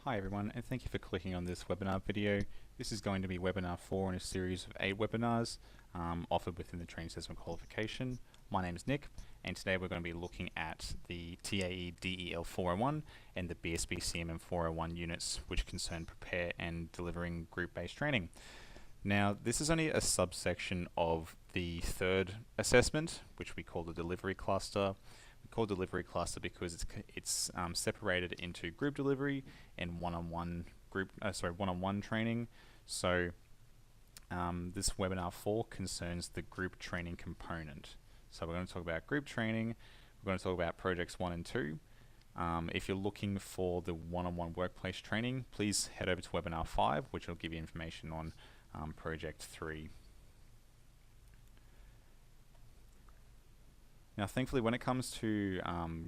Hi everyone, and thank you for clicking on this webinar video. This is going to be webinar 4 in a series of 8 webinars offered within the Training Assessment Qualification. My name is Nick, and today we're going to be looking at the TAE DEL 401 and the BSB CMM 401 units, which concern prepare and delivering group-based training. Now, this is only a subsection of the third assessment, which we call the delivery cluster. We call delivery cluster because it's separated into group delivery and one-on-one training. So this webinar 4 concerns the group training component. So we're going to talk about group training. We're going to talk about projects 1 and 2. If you're looking for the one-on-one workplace training, please head over to webinar 5, which will give you information on project 3. Now, thankfully, when it comes to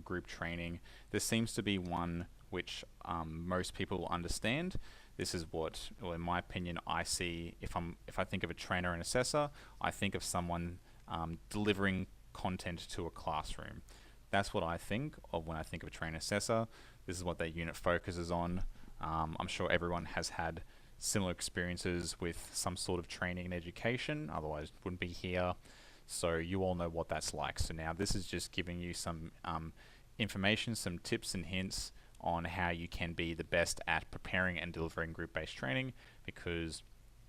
group training, there seems to be one which most people will understand. This is what, well, in my opinion, I see if I think of a trainer and assessor, I think of someone delivering content to a classroom. That's what I think of when I think of a trainer assessor. This is what their unit focuses on. I'm sure everyone has had similar experiences with some sort of training and education, otherwise wouldn't be here. So you all know what that's like. So now this is just giving you some information, some tips and hints on how you can be the best at preparing and delivering group-based training, because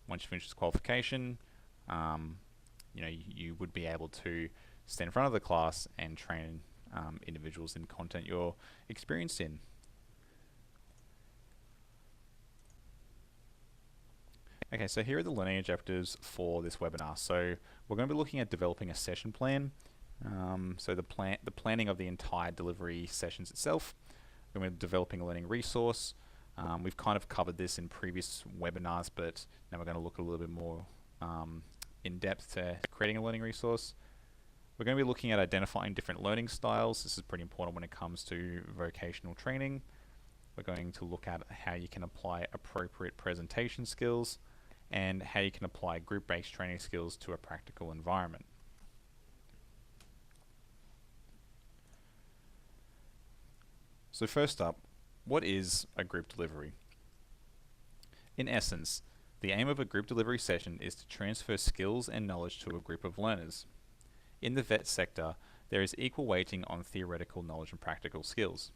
once you finish this qualification, you would be able to stand in front of the class and train individuals in content you're experienced in. Okay, so here are the learning objectives for this webinar. So we're going to be looking at developing a session plan. So the planning of the entire delivery sessions itself. We're going to be developing a learning resource. We've kind of covered this in previous webinars, but now we're going to look a little bit more in depth to creating a learning resource. We're going to be looking at identifying different learning styles. This is pretty important when it comes to vocational training. We're going to look at how you can apply appropriate presentation skills and how you can apply group-based training skills to a practical environment. So first up, what is a group delivery? In essence, the aim of a group delivery session is to transfer skills and knowledge to a group of learners. In the vet sector, there is equal weighting on theoretical knowledge and practical skills.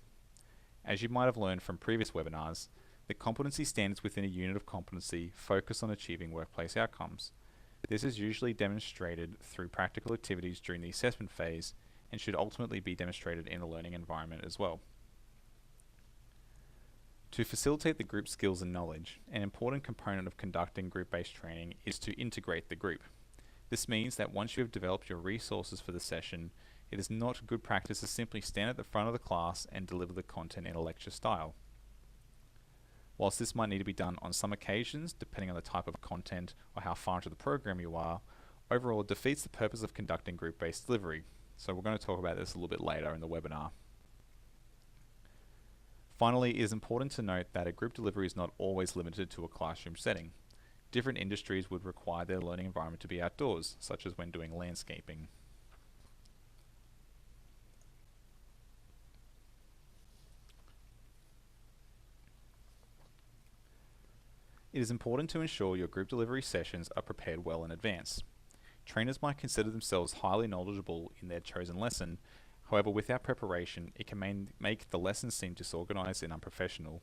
As you might have learned from previous webinars, the competency standards within a unit of competency focus on achieving workplace outcomes. This is usually demonstrated through practical activities during the assessment phase and should ultimately be demonstrated in a learning environment as well. To facilitate the group skills and knowledge, an important component of conducting group-based training is to integrate the group. This means that once you have developed your resources for the session, it is not good practice to simply stand at the front of the class and deliver the content in a lecture style. Whilst this might need to be done on some occasions, depending on the type of content or how far into the program you are, overall it defeats the purpose of conducting group-based delivery. So we're going to talk about this a little bit later in the webinar. Finally, it is important to note that a group delivery is not always limited to a classroom setting. Different industries would require their learning environment to be outdoors, such as when doing landscaping. It is important to ensure your group delivery sessions are prepared well in advance. Trainers might consider themselves highly knowledgeable in their chosen lesson. However, without preparation, it can make the lesson seem disorganized and unprofessional.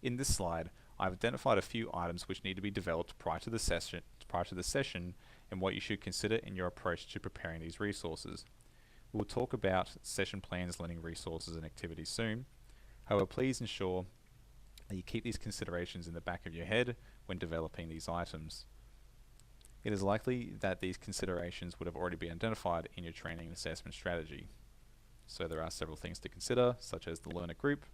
In this slide, I've identified a few items which need to be developed prior to the session and what you should consider in your approach to preparing these resources. We will talk about session plans, learning resources, and activities soon. However, please ensure that you keep these considerations in the back of your head when developing these items. It is likely that these considerations would have already been identified in your training and assessment strategy. So there are several things to consider, such as the learner group,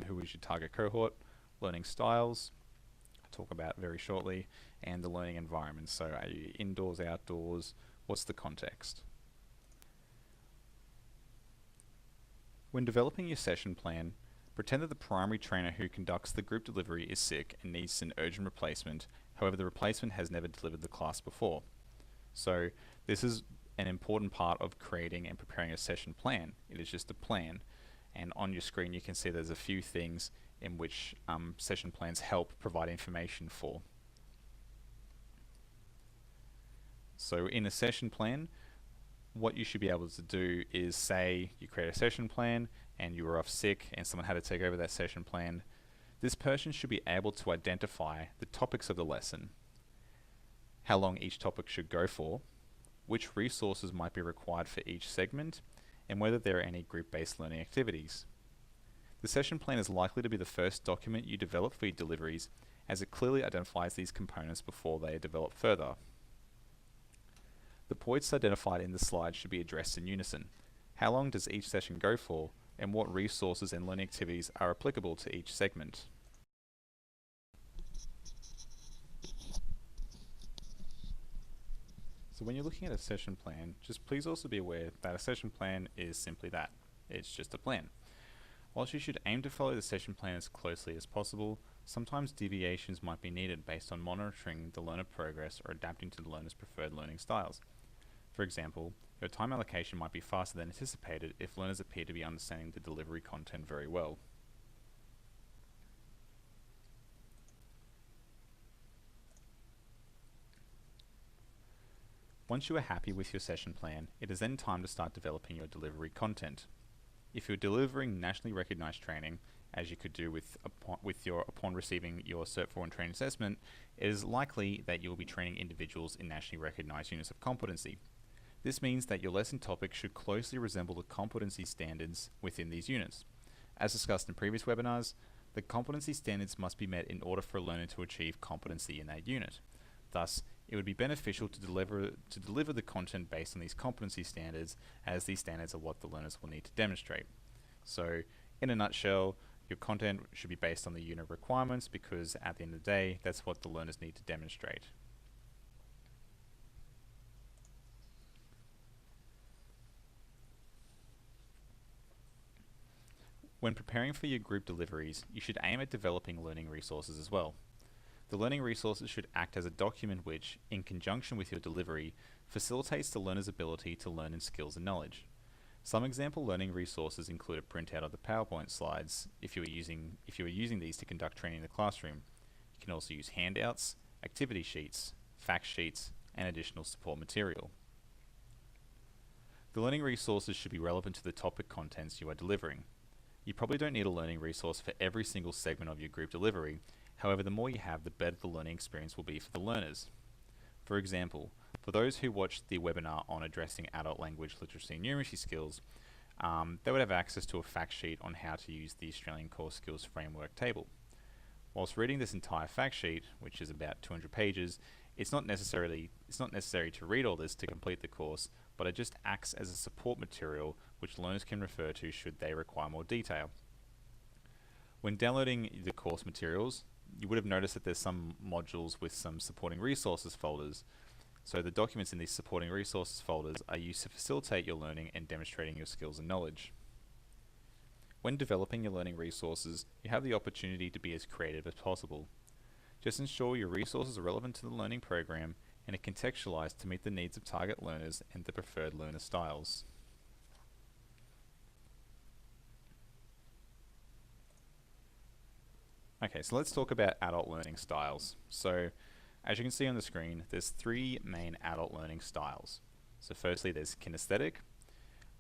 who is your target cohort, learning styles, I'll talk about very shortly, and the learning environment. So are you indoors, outdoors, what's the context? When developing your session plan, pretend that the primary trainer who conducts the group delivery is sick and needs an urgent replacement. However, the replacement has never delivered the class before. So this is an important part of creating and preparing a session plan. It is just a plan. And on your screen you can see there's a few things in which session plans help provide information for. So in a session plan, what you should be able to do is, say you create a session plan and you were off sick and someone had to take over that session plan. This person should be able to identify the topics of the lesson, how long each topic should go for, which resources might be required for each segment, and whether there are any group-based learning activities. The session plan is likely to be the first document you develop for your deliveries, as it clearly identifies these components before they are developed further. The points identified in the slide should be addressed in unison. How long does each session go for, and what resources and learning activities are applicable to each segment? So when you're looking at a session plan, just please also be aware that a session plan is simply that. It's just a plan. Whilst you should aim to follow the session plan as closely as possible, sometimes deviations might be needed based on monitoring the learner progress or adapting to the learner's preferred learning styles. For example, your time allocation might be faster than anticipated if learners appear to be understanding the delivery content very well. Once you are happy with your session plan, it is then time to start developing your delivery content. If you're delivering nationally recognized training, as you could do upon receiving your Cert 4 and training assessment, it is likely that you will be training individuals in nationally recognized units of competency. This means that your lesson topic should closely resemble the competency standards within these units. As discussed in previous webinars, the competency standards must be met in order for a learner to achieve competency in that unit. Thus, it would be beneficial to deliver the content based on these competency standards, as these standards are what the learners will need to demonstrate. So, in a nutshell, your content should be based on the unit requirements, because at the end of the day, that's what the learners need to demonstrate. When preparing for your group deliveries, you should aim at developing learning resources as well. The learning resources should act as a document which, in conjunction with your delivery, facilitates the learner's ability to learn in skills and knowledge. Some example learning resources include a printout of the PowerPoint slides if you are using these to conduct training in the classroom. You can also use handouts, activity sheets, fact sheets, and additional support material. The learning resources should be relevant to the topic contents you are delivering. You probably don't need a learning resource for every single segment of your group delivery. However, the more you have, the better the learning experience will be for the learners. For example, for those who watched the webinar on addressing adult language, literacy and numeracy skills, they would have access to a fact sheet on how to use the Australian Core Skills Framework table. Whilst reading this entire fact sheet, which is about 200 pages, it's not necessary to read all this to complete the course, but it just acts as a support material which learners can refer to should they require more detail. When downloading the course materials, you would have noticed that there's some modules with some supporting resources folders. So the documents in these supporting resources folders are used to facilitate your learning and demonstrating your skills and knowledge. When developing your learning resources, you have the opportunity to be as creative as possible. Just ensure your resources are relevant to the learning program and are contextualized to meet the needs of target learners and the preferred learner styles. Okay, so let's talk about adult learning styles. So, as you can see on the screen, there's three main adult learning styles. So firstly, there's kinesthetic,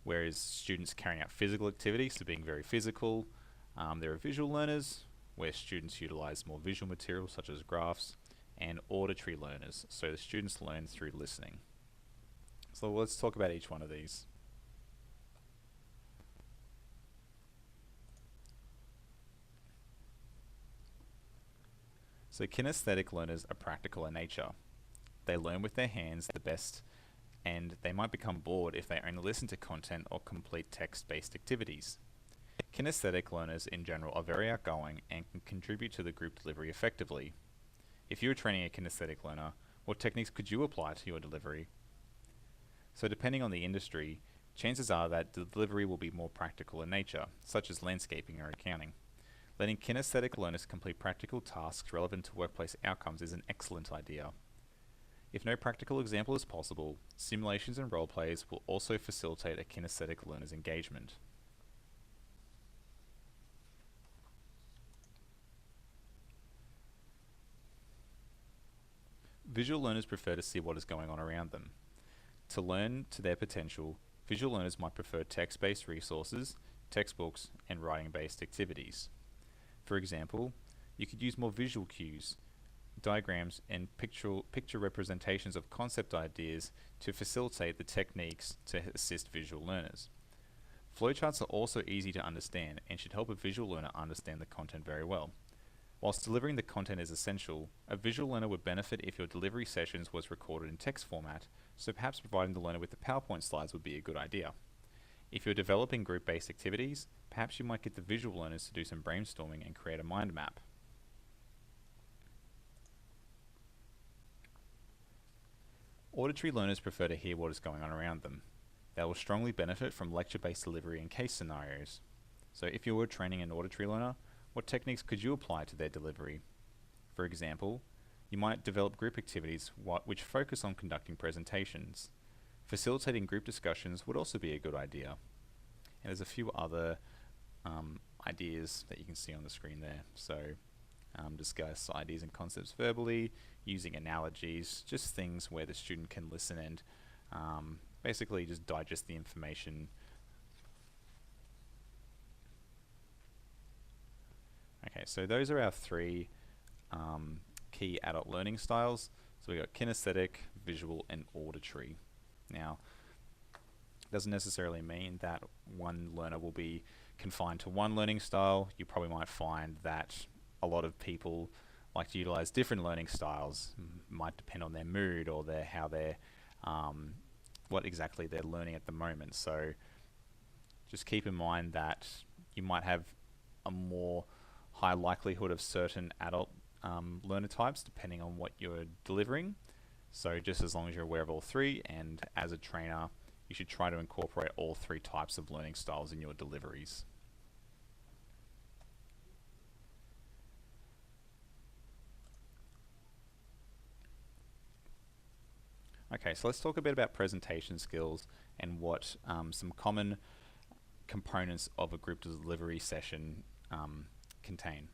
whereas students carrying out physical activities, so being very physical. There are visual learners, where students utilize more visual materials such as graphs, and auditory learners, so the students learn through listening. So let's talk about each one of these. So kinesthetic learners are practical in nature. They learn with their hands the best, and they might become bored if they only listen to content or complete text-based activities. Kinesthetic learners in general are very outgoing and can contribute to the group delivery effectively. If you were training a kinesthetic learner, what techniques could you apply to your delivery? So depending on the industry, chances are that the delivery will be more practical in nature, such as landscaping or accounting. Letting kinesthetic learners complete practical tasks relevant to workplace outcomes is an excellent idea. If no practical example is possible, simulations and role plays will also facilitate a kinesthetic learner's engagement. Visual learners prefer to see what is going on around them. To learn to their potential, visual learners might prefer text-based resources, textbooks, and writing-based activities. For example, you could use more visual cues, diagrams, and picture representations of concept ideas to facilitate the techniques to assist visual learners. Flowcharts are also easy to understand and should help a visual learner understand the content very well. Whilst delivering the content is essential, a visual learner would benefit if your delivery sessions was recorded in text format, so perhaps providing the learner with the PowerPoint slides would be a good idea. If you're developing group-based activities, perhaps you might get the visual learners to do some brainstorming and create a mind map. Auditory learners prefer to hear what is going on around them. They will strongly benefit from lecture-based delivery and case scenarios. So if you were training an auditory learner, what techniques could you apply to their delivery? For example, you might develop group activities which focus on conducting presentations. Facilitating group discussions would also be a good idea. And there's a few other ideas that you can see on the screen there. So discuss ideas and concepts verbally, using analogies, just things where the student can listen and basically just digest the information. Okay, so those are our three key adult learning styles. So we got kinesthetic, visual, and auditory. Now, it doesn't necessarily mean that one learner will be confined to one learning style. You probably might find that a lot of people like to utilize different learning styles. Might depend on their mood or what exactly they're learning at the moment. So just keep in mind that you might have a more high likelihood of certain adult learner types depending on what you're delivering. So just as long as you're aware of all three, and as a trainer, you should try to incorporate all three types of learning styles in your deliveries. Okay, so let's talk a bit about presentation skills and what some common components of a group delivery session contain.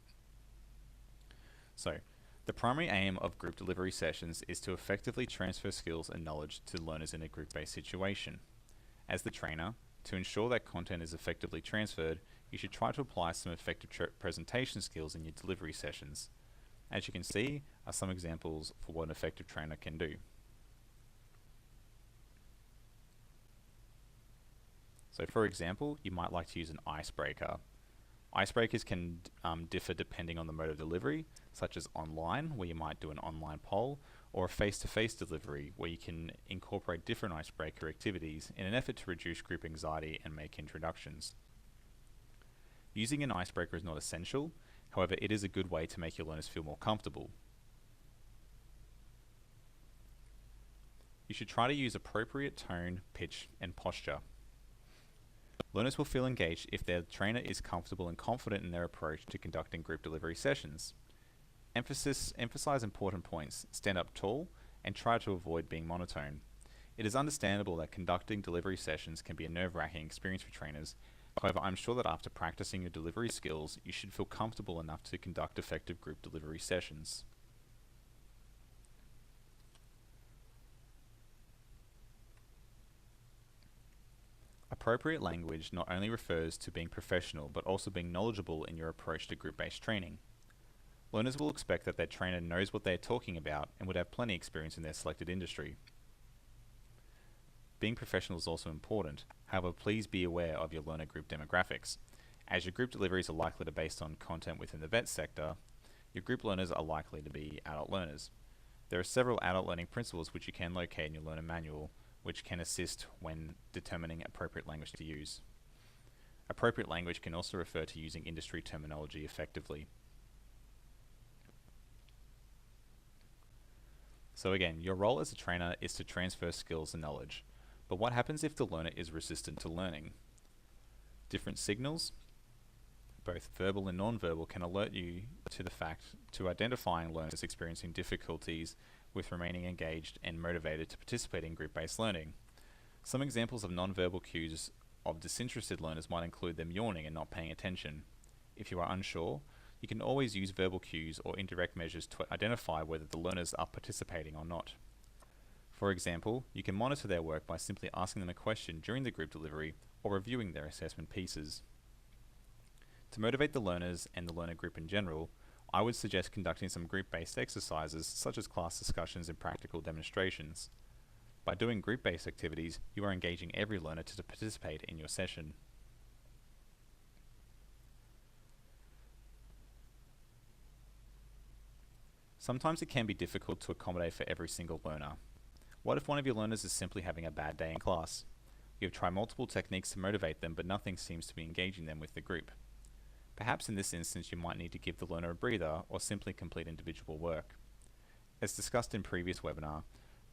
So, the primary aim of group delivery sessions is to effectively transfer skills and knowledge to learners in a group-based situation. As the trainer, to ensure that content is effectively transferred, you should try to apply some effective presentation skills in your delivery sessions. As you can see are some examples for what an effective trainer can do. So for example, you might like to use an icebreaker. Icebreakers can differ depending on the mode of delivery, such as online, where you might do an online poll, or a face-to-face delivery, where you can incorporate different icebreaker activities in an effort to reduce group anxiety and make introductions. Using an icebreaker is not essential, however, it is a good way to make your learners feel more comfortable. You should try to use appropriate tone, pitch, and posture. Learners will feel engaged if their trainer is comfortable and confident in their approach to conducting group delivery sessions. Emphasize important points, stand up tall, and try to avoid being monotone. It is understandable that conducting delivery sessions can be a nerve-wracking experience for trainers. However, I'm sure that after practicing your delivery skills, you should feel comfortable enough to conduct effective group delivery sessions. Appropriate language not only refers to being professional, but also being knowledgeable in your approach to group-based training. Learners will expect that their trainer knows what they are talking about and would have plenty of experience in their selected industry. Being professional is also important, however, please be aware of your learner group demographics. As your group deliveries are likely to be based on content within the vet sector, your group learners are likely to be adult learners. There are several adult learning principles which you can locate in your learner manual, which can assist when determining appropriate language to use. Appropriate language can also refer to using industry terminology effectively. So again, your role as a trainer is to transfer skills and knowledge. But what happens if the learner is resistant to learning? Different signals, both verbal and non-verbal, can alert you to identifying learners experiencing difficulties with remaining engaged and motivated to participate in group-based learning. Some examples of non-verbal cues of disinterested learners might include them yawning and not paying attention. If you are unsure, You can always use verbal cues or indirect measures to identify whether the learners are participating or not. For example, you can monitor their work by simply asking them a question during the group delivery or reviewing their assessment pieces. To motivate the learners and the learner group in general, I would suggest conducting some group-based exercises such as class discussions and practical demonstrations. By doing group-based activities, you are engaging every learner to participate in your session. Sometimes it can be difficult to accommodate for every single learner. What if one of your learners is simply having a bad day in class? You have tried multiple techniques to motivate them, but nothing seems to be engaging them with the group. Perhaps in this instance you might need to give the learner a breather or simply complete individual work. As discussed in previous webinar,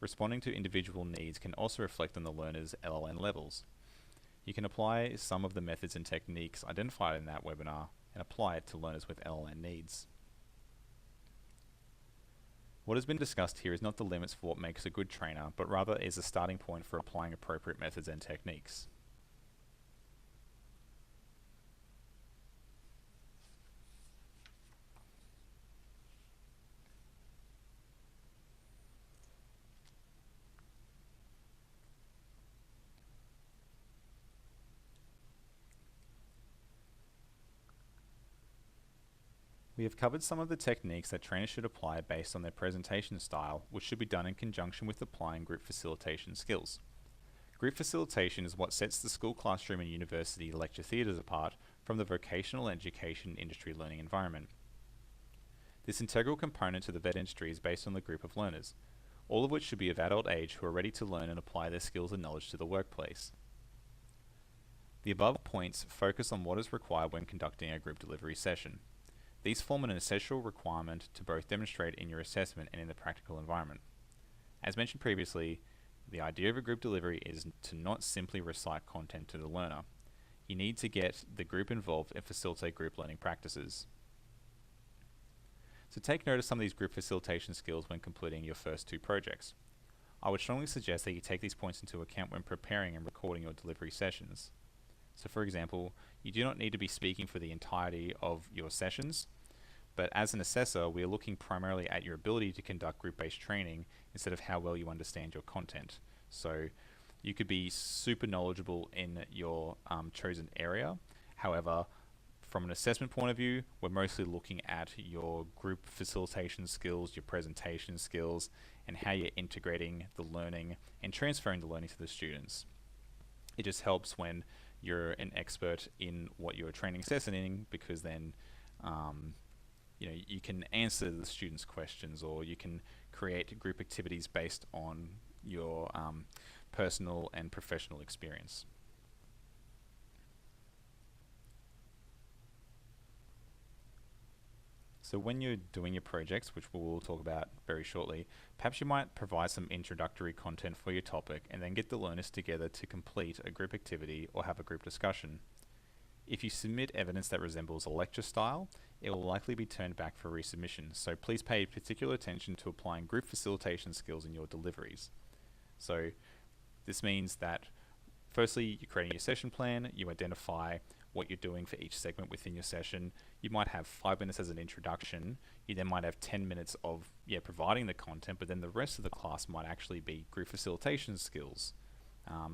responding to individual needs can also reflect on the learner's LLN levels. You can apply some of the methods and techniques identified in that webinar and apply it to learners with LLN needs. What has been discussed here is not the limits for what makes a good trainer, but rather is a starting point for applying appropriate methods and techniques. We have covered some of the techniques that trainers should apply based on their presentation style, which should be done in conjunction with applying group facilitation skills. Group facilitation is what sets the school classroom and university lecture theatres apart from the vocational education industry learning environment. This integral component to the vet industry is based on the group of learners, all of which should be of adult age who are ready to learn and apply their skills and knowledge to the workplace. The above points focus on what is required when conducting a group delivery session. These form an essential requirement to both demonstrate in your assessment and in the practical environment. As mentioned previously, the idea of a group delivery is to not simply recite content to the learner. You need to get the group involved and facilitate group learning practices. So take note of some of these group facilitation skills when completing your first two projects. I would strongly suggest that you take these points into account when preparing and recording your delivery sessions. So for example, you do not need to be speaking for the entirety of your sessions, but as an assessor, we are looking primarily at your ability to conduct group-based training instead of how well you understand your content. So you could be super knowledgeable in your chosen area. However, from an assessment point of view, we're mostly looking at your group facilitation skills, your presentation skills, and how you're integrating the learning and transferring the learning to the students. It just helps when you're an expert in what you're training assessing in, because then you can answer the students' questions, or you can create group activities based on your personal and professional experience. So when you're doing your projects, which we will talk about very shortly, perhaps you might provide some introductory content for your topic and then get the learners together to complete a group activity or have a group discussion. If you submit evidence that resembles a lecture style, it will likely be turned back for resubmission, so please pay particular attention to applying group facilitation skills in your deliveries. So this means that firstly, you're creating your session plan, you identify what you're doing for each segment within your session. You might have 5 minutes as an introduction, you then might have 10 minutes of providing the content, but then the rest of the class might actually be group facilitation skills,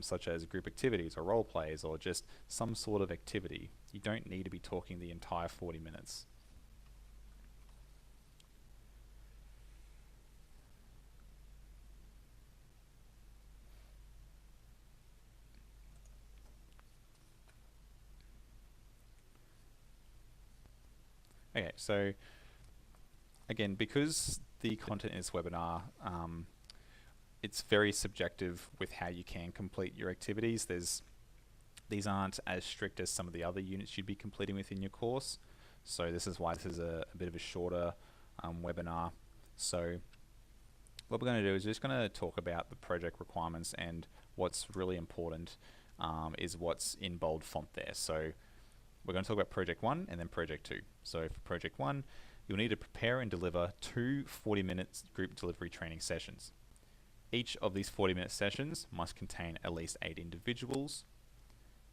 such as group activities or role plays or just some sort of activity. You don't need to be talking the entire 40 minutes. Okay, so again, because the content in this webinar, it's very subjective with how you can complete your activities. These aren't as strict as some of the other units you'd be completing within your course. So this is why this is a bit of a shorter webinar. So what we're going to do is just going to talk about the project requirements, and what's really important is what's in bold font there. So we're going to talk about Project 1 and then Project 2. So for Project 1, you'll need to prepare and deliver 2 40-minute group delivery training sessions. Each of these 40-minute sessions must contain at least 8 individuals.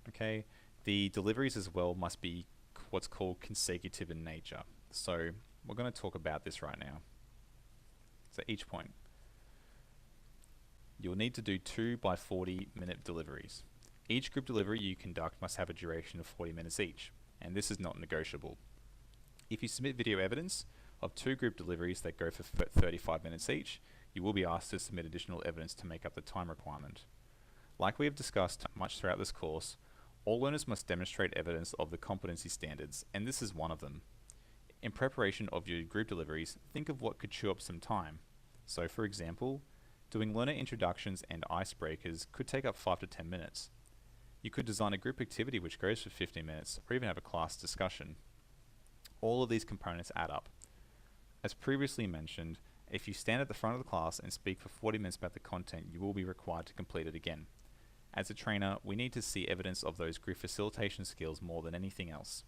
Okay, the deliveries as well must be what's called consecutive in nature. So we're going to talk about this right now. So each point, you'll need to do 2 by 40-minute deliveries. Each group delivery you conduct must have a duration of 40 minutes each, and this is not negotiable. If you submit video evidence of 2 group deliveries that go for 35 minutes each, you will be asked to submit additional evidence to make up the time requirement. Like we have discussed much throughout this course, all learners must demonstrate evidence of the competency standards, and this is one of them. In preparation of your group deliveries, think of what could chew up some time. So for example, doing learner introductions and icebreakers could take up 5 to 10 minutes. You could design a group activity which goes for 15 minutes, or even have a class discussion. All of these components add up. As previously mentioned, if you stand at the front of the class and speak for 40 minutes about the content, you will be required to complete it again. As a trainer, we need to see evidence of those group facilitation skills more than anything else.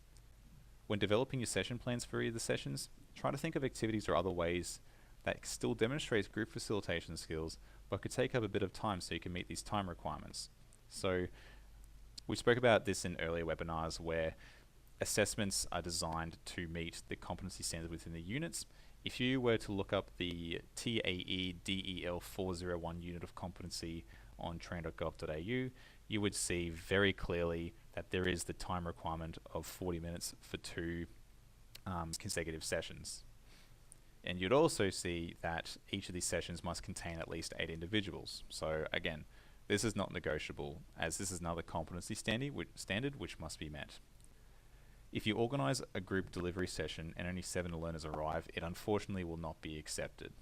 When developing your session plans for either sessions, try to think of activities or other ways that still demonstrates group facilitation skills, but could take up a bit of time so you can meet these time requirements. So we spoke about this in earlier webinars where assessments are designed to meet the competency standards within the units. If you were to look up the TAE DEL 401 unit of competency on train.gov.au, you would see very clearly that there is the time requirement of 40 minutes for 2 consecutive sessions. And you'd also see that each of these sessions must contain at least 8 individuals. So again, this is not negotiable, as this is another competency standard which must be met. If you organize a group delivery session and only 7 learners arrive, it unfortunately will not be accepted.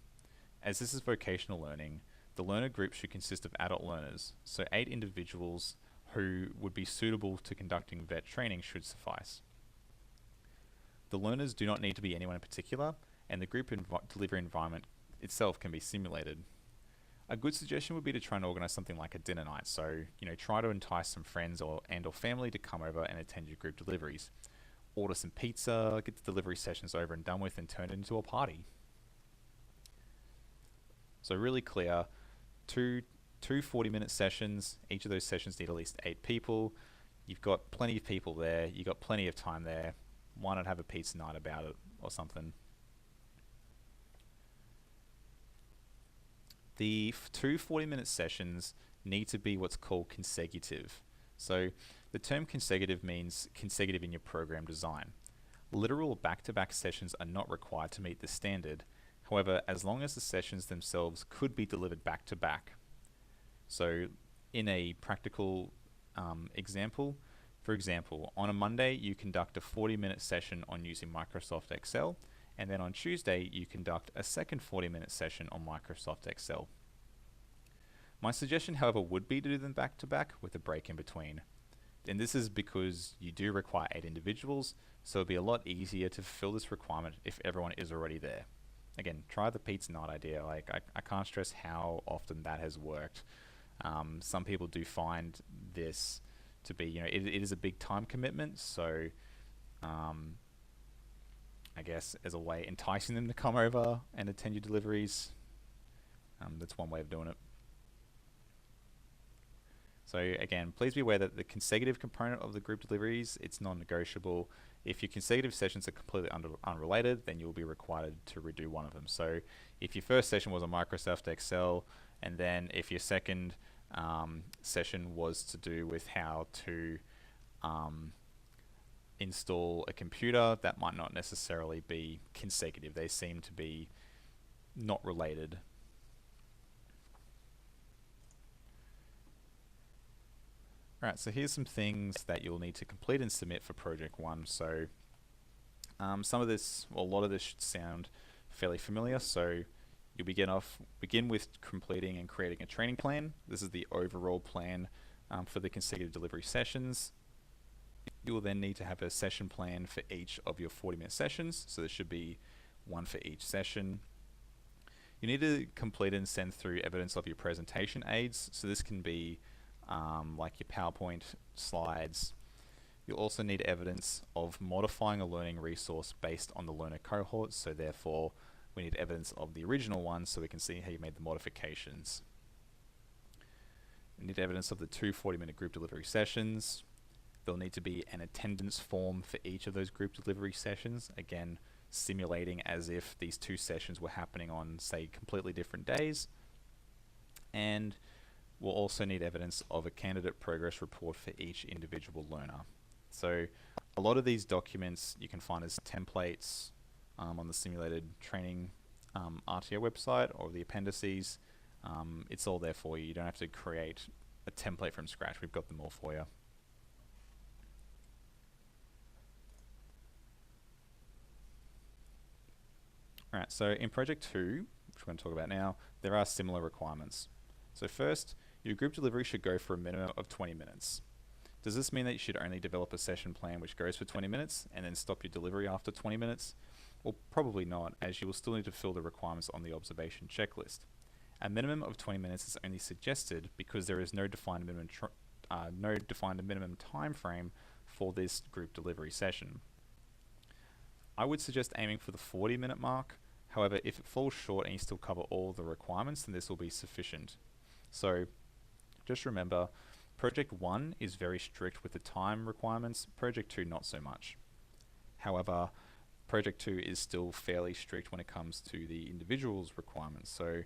As this is vocational learning, the learner group should consist of adult learners, so 8 individuals who would be suitable to conducting vet training should suffice. The learners do not need to be anyone in particular, and the group delivery environment itself can be simulated. A good suggestion would be to try and organize something like a dinner night, so try to entice some friends or family to come over and attend your group deliveries. Order some pizza, get the delivery sessions over and done with, and turn it into a party. So really clear, two 40-minute sessions. Each of those sessions need at least 8 people. You've got plenty of people there. You've got plenty of time there. Why not have a pizza night about it or something? The 2 40-minute sessions need to be what's called consecutive. So the term consecutive means consecutive in your program design. Literal back-to-back sessions are not required to meet this standard. However, as long as the sessions themselves could be delivered back-to-back. So in a practical example, for example, on a Monday you conduct a 40-minute session on using Microsoft Excel, and then on Tuesday you conduct a second 40-minute session on Microsoft Excel. My suggestion, however, would be to do them back-to-back with a break in between. And this is because you do require 8 individuals, so it'll be a lot easier to fulfill this requirement if everyone is already there. Again, try the pizza night idea. Like I can't stress how often that has worked. Some people do find this to be, it is a big time commitment, so I guess as a way enticing them to come over and attend your deliveries, that's one way of doing it. So again, please be aware that the consecutive component of the group deliveries, it's non-negotiable. If your consecutive sessions are completely unrelated, then you'll be required to redo one of them. So if your first session was on Microsoft Excel, and then if your second session was to do with how to install a computer, that might not necessarily be consecutive. They seem to be not related. Alright, so here's some things that you'll need to complete and submit for Project 1. So some of this, well, a lot of this should sound fairly familiar. So you'll begin with completing and creating a training plan. This is the overall plan for the consecutive delivery sessions. You will then need to have a session plan for each of your 40-minute sessions. So there should be one for each session. You need to complete and send through evidence of your presentation aids. So this can be like your PowerPoint slides. You'll also need evidence of modifying a learning resource based on the learner cohort, so therefore we need evidence of the original one so we can see how you made the modifications. We need evidence of the 2 40-minute group delivery sessions. There'll need to be an attendance form for each of those group delivery sessions, again, simulating as if these two sessions were happening on, say, completely different days. And we'll also need evidence of a candidate progress report for each individual learner. So a lot of these documents you can find as templates on the simulated training RTO website or the appendices. It's all there for you. You don't have to create a template from scratch. We've got them all for you. Alright, so in Project 2, which we're going to talk about now, there are similar requirements. So first, your group delivery should go for a minimum of 20 minutes. Does this mean that you should only develop a session plan which goes for 20 minutes and then stop your delivery after 20 minutes? Well, probably not, as you will still need to fill the requirements on the observation checklist. A minimum of 20 minutes is only suggested because there is no defined minimum time frame for this group delivery session. I would suggest aiming for the 40-minute mark. However, if it falls short and you still cover all the requirements, then this will be sufficient. So just remember, Project 1 is very strict with the time requirements, Project 2 not so much. However, Project 2 is still fairly strict when it comes to the individuals requirements, so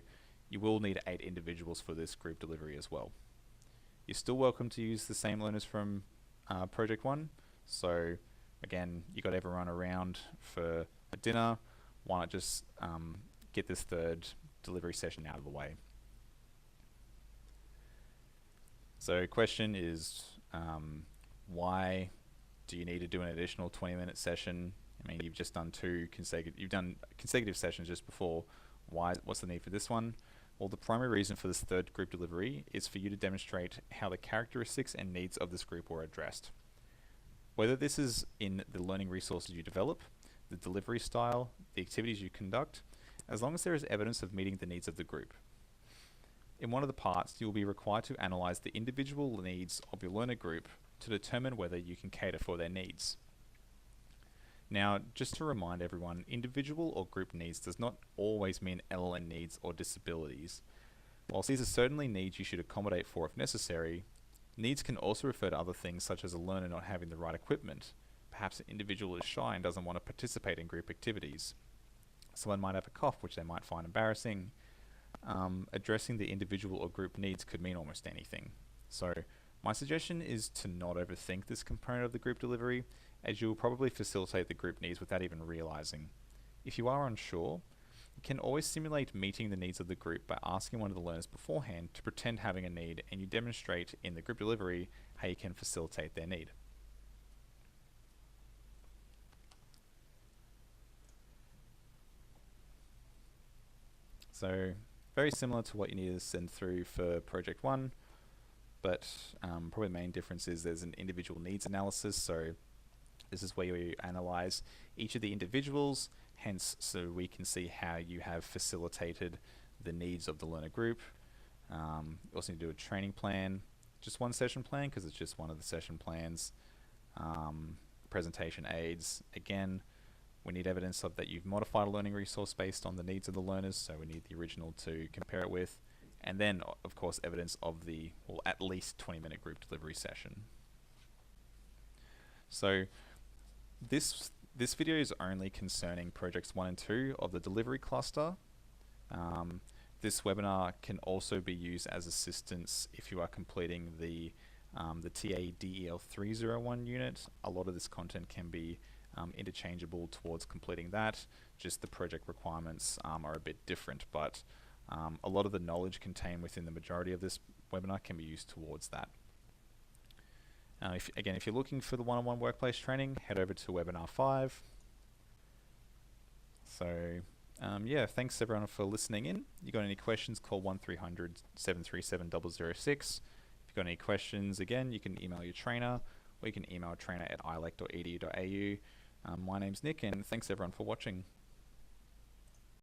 you will need 8 individuals for this group delivery as well. You're still welcome to use the same learners from Project 1, so again, you got everyone around for a dinner. Why not just get this third delivery session out of the way? So question is, why do you need to do an additional 20-minute session? I mean, you've just done consecutive sessions just before. What's the need for this one? Well, the primary reason for this third group delivery is for you to demonstrate how the characteristics and needs of this group were addressed. Whether this is in the learning resources you develop, the delivery style, the activities you conduct, as long as there is evidence of meeting the needs of the group. In one of the parts, you will be required to analyze the individual needs of your learner group to determine whether you can cater for their needs. Now, just to remind everyone, individual or group needs does not always mean LLN needs or disabilities. Whilst these are certainly needs you should accommodate for if necessary, needs can also refer to other things such as a learner not having the right equipment. Perhaps an individual is shy and doesn't want to participate in group activities. Someone might have a cough which they might find embarrassing. Addressing the individual or group needs could mean almost anything. So my suggestion is to not overthink this component of the group delivery, as you will probably facilitate the group needs without even realizing. If you are unsure, you can always simulate meeting the needs of the group by asking one of the learners beforehand to pretend having a need, and you demonstrate in the group delivery how you can facilitate their need. So very similar to what you need to send through for Project 1, but probably the main difference is there's an individual needs analysis. So this is where you analyze each of the individuals, hence so we can see how you have facilitated the needs of the learner group. You also need to do a training plan, just one session plan because it's just one of the session plans. Presentation aids, again, we need evidence of that you've modified a learning resource based on the needs of the learners, so we need the original to compare it with. And then, of course, evidence of the, well, at least 20-minute group delivery session. So this video is only concerning projects 1 and 2 of the delivery cluster. This webinar can also be used as assistance if you are completing the TA DEL 301 unit. A lot of this content can be interchangeable towards completing that. Just the project requirements are a bit different, but a lot of the knowledge contained within the majority of this webinar can be used towards that. If you're looking for the one-on-one workplace training, head over to webinar 5. So yeah, thanks everyone for listening in. If you got any questions, call 1300-737-006. If you've got any questions, again, you can email your trainer, or you can email trainer@ilec.edu.au. My name's Nick, and thanks everyone for watching.